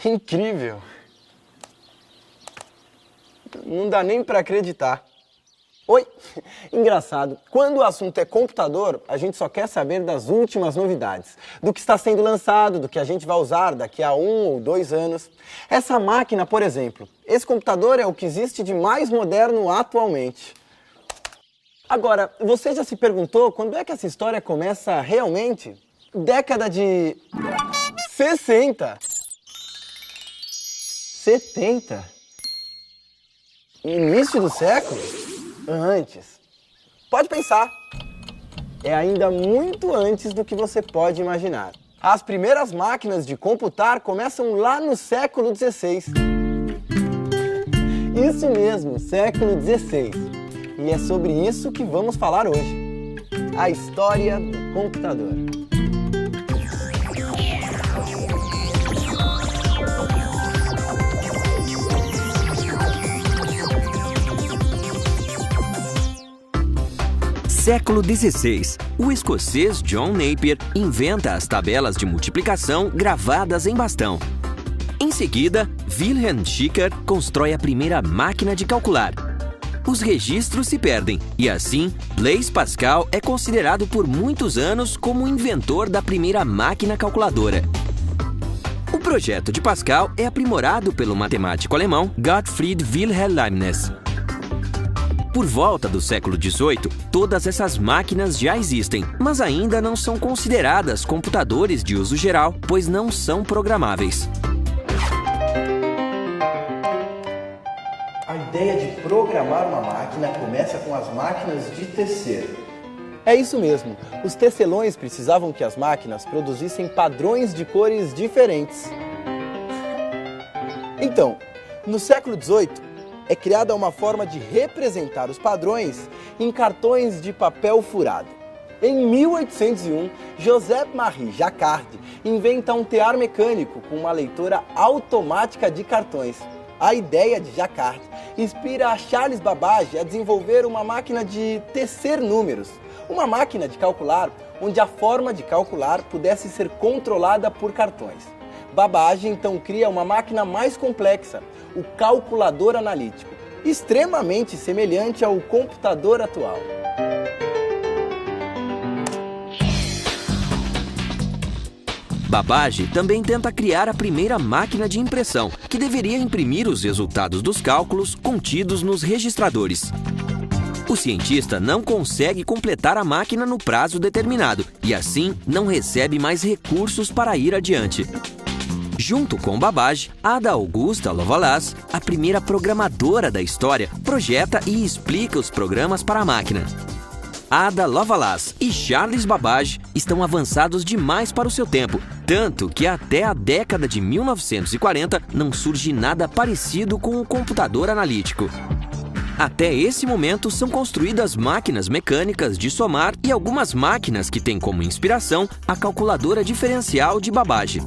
Incrível! Não dá nem para acreditar. Oi! Engraçado, quando o assunto é computador, a gente só quer saber das últimas novidades, do que está sendo lançado, do que a gente vai usar daqui a 1 ou 2 anos. Essa máquina, por exemplo, esse computador é o que existe de mais moderno atualmente. Agora, você já se perguntou quando é que essa história começa realmente? Década de 60? 70? Início do século? Antes. Pode pensar. É ainda muito antes do que você pode imaginar. As primeiras máquinas de computar começam lá no século XVI. Isso mesmo, século XVI. E é sobre isso que vamos falar hoje. A história do computador. Século XVI. O escocês John Napier inventa as tabelas de multiplicação gravadas em bastão. Em seguida, Wilhelm Schicker constrói a primeira máquina de calcular. Os registros se perdem e assim, Blaise Pascal é considerado por muitos anos como o inventor da primeira máquina calculadora. O projeto de Pascal é aprimorado pelo matemático alemão Gottfried Wilhelm Leibniz. Por volta do século XVIII, todas essas máquinas já existem, mas ainda não são consideradas computadores de uso geral, pois não são programáveis. A ideia de programar uma máquina começa com as máquinas de tecer. É isso mesmo, os tecelões precisavam que as máquinas produzissem padrões de cores diferentes. Então, no século XVIII, é criada uma forma de representar os padrões em cartões de papel furado. Em 1801, Joseph-Marie Jacquard inventa um tear mecânico com uma leitora automática de cartões. A ideia de Jacquard inspira a Charles Babbage a desenvolver uma máquina de tecer números, uma máquina de calcular onde a forma de calcular pudesse ser controlada por cartões. Babbage então cria uma máquina mais complexa, o calculador analítico, extremamente semelhante ao computador atual. Babbage também tenta criar a primeira máquina de impressão, que deveria imprimir os resultados dos cálculos contidos nos registradores. O cientista não consegue completar a máquina no prazo determinado e, assim, não recebe mais recursos para ir adiante. Junto com Babbage, Ada Augusta Lovelace, a primeira programadora da história, projeta e explica os programas para a máquina. Ada Lovelace e Charles Babbage estão avançados demais para o seu tempo, tanto que até a década de 1940 não surge nada parecido com o computador analítico. Até esse momento são construídas máquinas mecânicas de somar e algumas máquinas que têm como inspiração a calculadora diferencial de Babbage.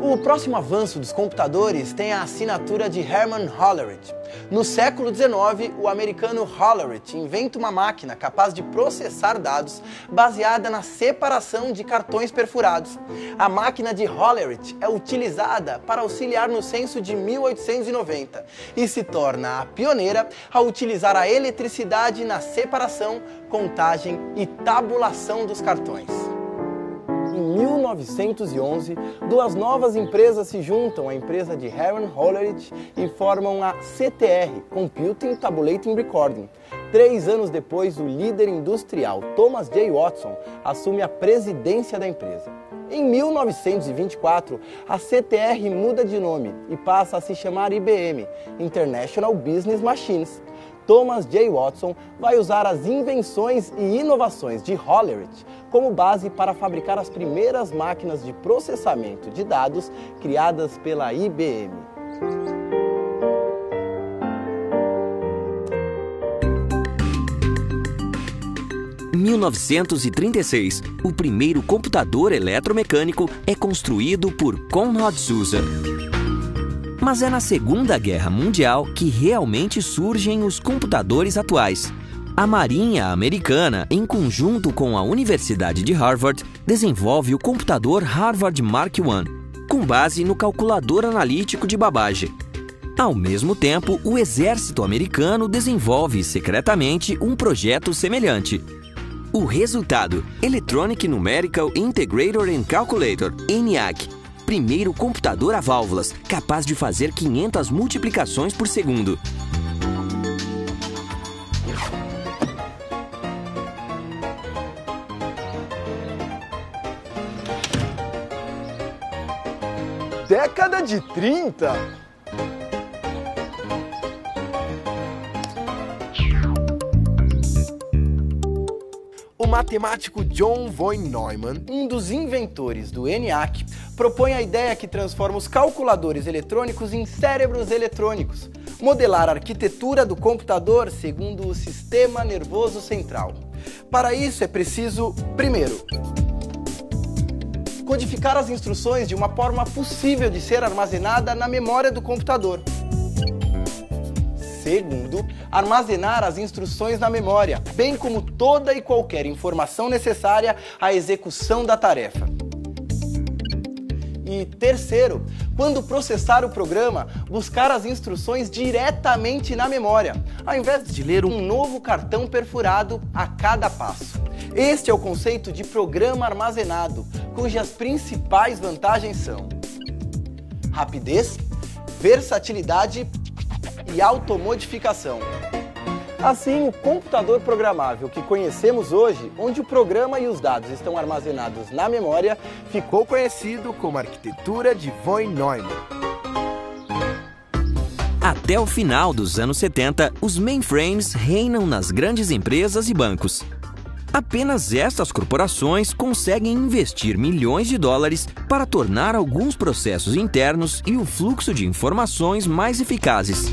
O próximo avanço dos computadores tem a assinatura de Herman Hollerith. No século XIX, o americano Hollerith inventa uma máquina capaz de processar dados baseada na separação de cartões perfurados. A máquina de Hollerith é utilizada para auxiliar no censo de 1890 e se torna a pioneira a utilizar a eletricidade na separação, contagem e tabulação dos cartões. Em 1911, duas novas empresas se juntam à empresa de Herman Hollerith e formam a CTR, Computing Tabulating Recording. 3 anos depois, o líder industrial Thomas J. Watson assume a presidência da empresa. Em 1924, a CTR muda de nome e passa a se chamar IBM, International Business Machines. Thomas J. Watson vai usar as invenções e inovações de Hollerith como base para fabricar as primeiras máquinas de processamento de dados criadas pela IBM. Em 1936, o primeiro computador eletromecânico é construído por Conrad Zuse. Mas é na Segunda Guerra Mundial que realmente surgem os computadores atuais. A Marinha Americana, em conjunto com a Universidade de Harvard, desenvolve o computador Harvard Mark I, com base no calculador analítico de Babbage. Ao mesmo tempo, o Exército Americano desenvolve secretamente um projeto semelhante. O resultado: Electronic Numerical Integrator and Calculator, ENIAC, primeiro computador a válvulas, capaz de fazer 500 multiplicações por segundo. Década de 30? O matemático John von Neumann, um dos inventores do ENIAC, propõe a ideia que transforma os calculadores eletrônicos em cérebros eletrônicos, modelar a arquitetura do computador segundo o sistema nervoso central. Para isso é preciso, primeiro, codificar as instruções de uma forma possível de ser armazenada na memória do computador. Segundo, armazenar as instruções na memória, bem como toda e qualquer informação necessária à execução da tarefa. E terceiro, quando processar o programa, buscar as instruções diretamente na memória, ao invés de ler um novo cartão perfurado a cada passo. Este é o conceito de programa armazenado, cujas principais vantagens são rapidez, versatilidade e automodificação. Assim, o computador programável que conhecemos hoje, onde o programa e os dados estão armazenados na memória, ficou conhecido como arquitetura de von Neumann. Até o final dos anos 70, os mainframes reinam nas grandes empresas e bancos. Apenas estas corporações conseguem investir milhões de dólares para tornar alguns processos internos e o fluxo de informações mais eficazes.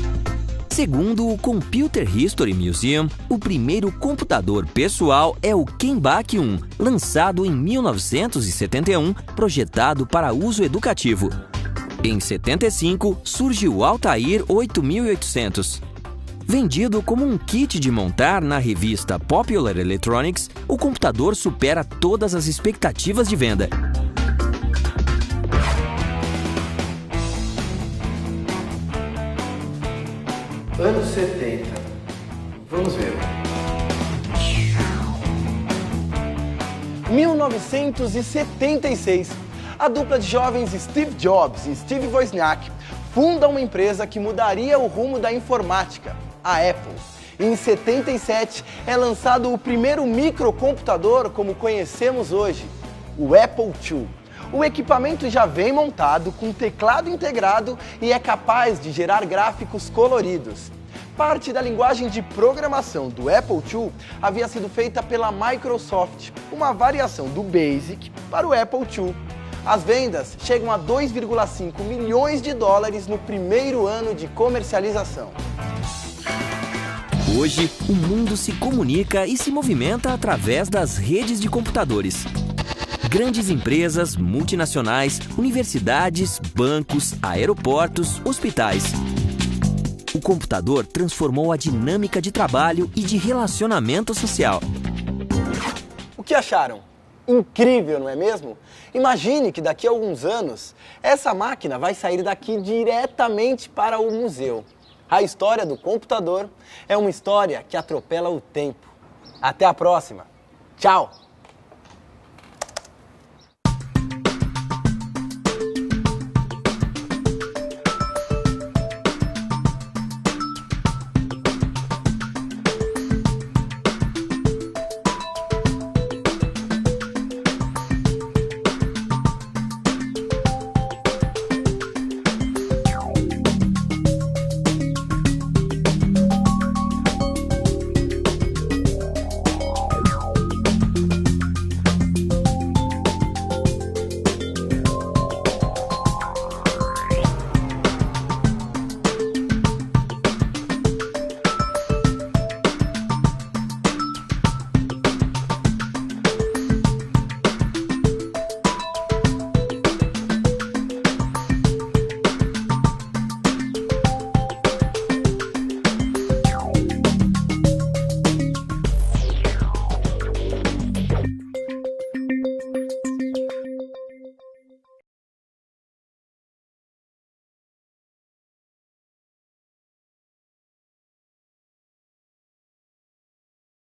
Segundo o Computer History Museum, o primeiro computador pessoal é o Kenbach I, lançado em 1971, projetado para uso educativo. Em 75, surge o Altair 8800. Vendido como um kit de montar na revista Popular Electronics, o computador supera todas as expectativas de venda. Anos 70. Vamos ver. 1976. A dupla de jovens Steve Jobs e Steve Wozniak funda uma empresa que mudaria o rumo da informática, a Apple. Em 77 é lançado o primeiro microcomputador como conhecemos hoje, o Apple II. O equipamento já vem montado com teclado integrado e é capaz de gerar gráficos coloridos. Parte da linguagem de programação do Apple II havia sido feita pela Microsoft, uma variação do BASIC para o Apple II. As vendas chegam a 2,5 milhões de dólares no primeiro ano de comercialização. Hoje, o mundo se comunica e se movimenta através das redes de computadores. Grandes empresas, multinacionais, universidades, bancos, aeroportos, hospitais. O computador transformou a dinâmica de trabalho e de relacionamento social. O que acharam? Incrível, não é mesmo? Imagine que daqui a alguns anos, essa máquina vai sair daqui diretamente para o museu. A história do computador é uma história que atropela o tempo. Até a próxima. Tchau!